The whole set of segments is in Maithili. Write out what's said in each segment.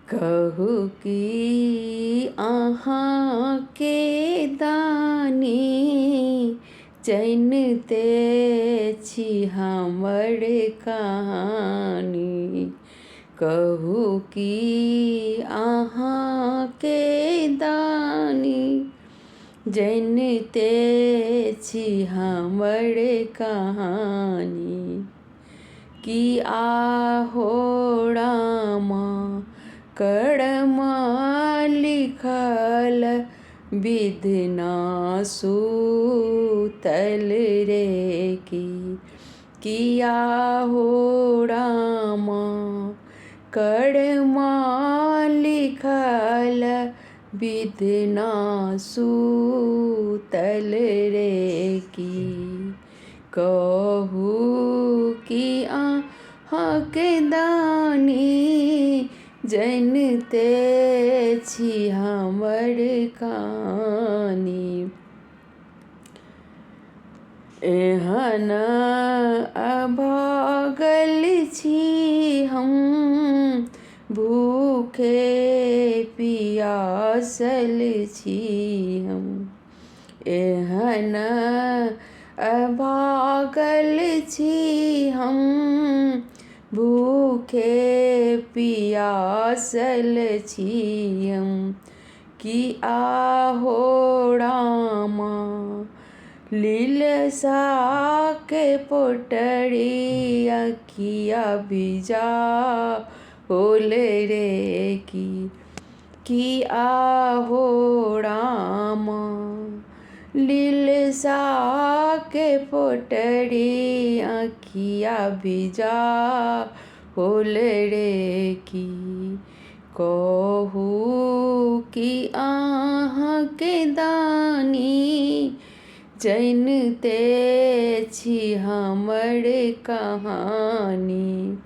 कहू की अहाँ के दानी जानते छी हमर कहानी। कहू की अहाँ के दानी जानते छी हमर कहानी। कि आहो रामा कर्मा लिखल विधना सूतल रे कि आहो रामा कर्मा लिखल विधना सूतल रे कि कहू कि अहाँ के दानी जानते छी हमर कहानी। एहन अभागल छी हम भूखे पियासल छी हम। एहन अभागल छी हम भूखे पियासल छी हम। कि आहो रामा लीलसा के पोटरी अखिया बिजा होल रे कि आहो रामा लीलसा के पोटरी अखिया बिजा होल रे कि कहू कि अहाँ के दानी जानते छी हमर कहानी।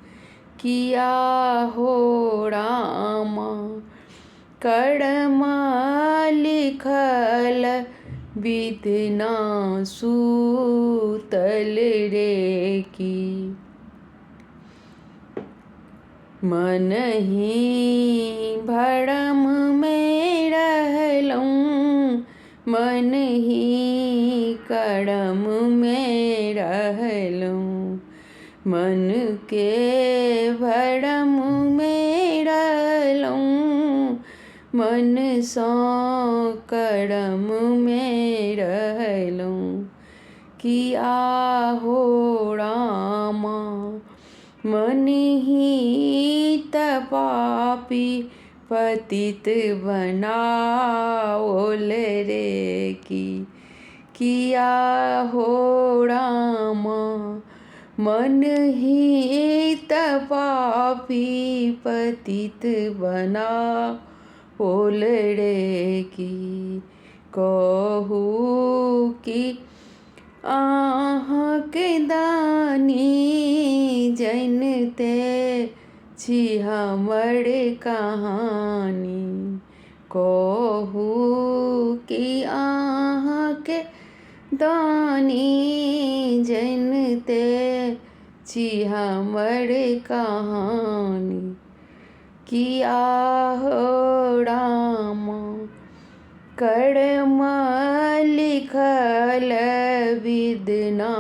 कि आहो रामा कर्मा लिखल विधना सूतल रे कि मन ही भरम में रहलूँ मन ही करम में रहलूँ। मन के भरम में रहलूँ मन सौ करम में रहलूँ। कि आहो रामा मन ही तपापी पतित बनाओल रे कि आहो रामा मन ही तपापी पतित बनाओल रे कि कहू कि अहाँ के दानी जानते छी हमर कहानी। कहू कि अहाँ के दानी जानते छी हमर कहानी। कि आहो रामा कर्मा लिखल विधना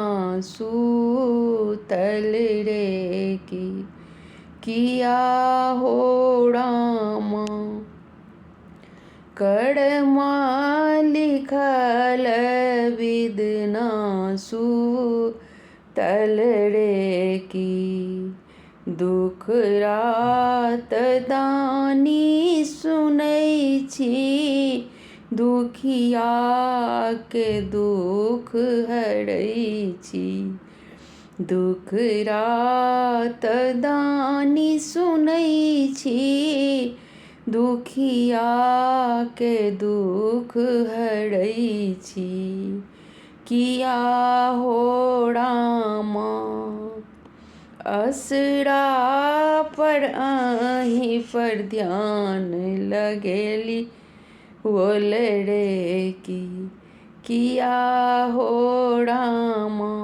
सूतल रे कि आहो रामा कर्मा लिखल विधना सूतल रे कि दुख रात दानी सुनै छी दुखिया के दुख हरै छी। दुख रात दानी सुनै छी दुखिया के दुख हरै छी। कि आहो रामा असरा पर अहीं पर ध्यान लगेली बोल रे कि आहो रामा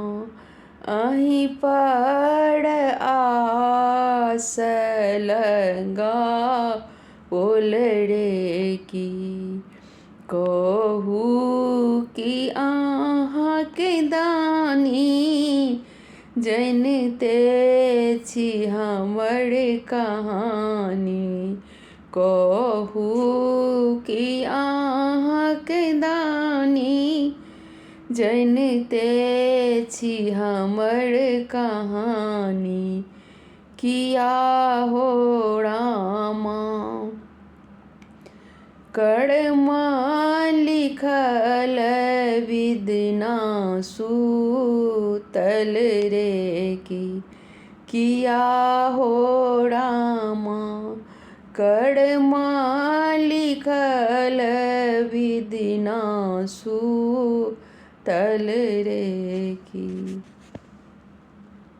अहीं पर आस लगा ओलड़े की। कहू कि अहाँ के दानी जनते छी हमर कहानी। कहू कि अहाँ के दानी जनते छी हमर कहानी। किया हो रामा कर्मा लिखल विधना सूतल रे की। किया हो रामा कर्मा लिखल विधना सूतल रे की।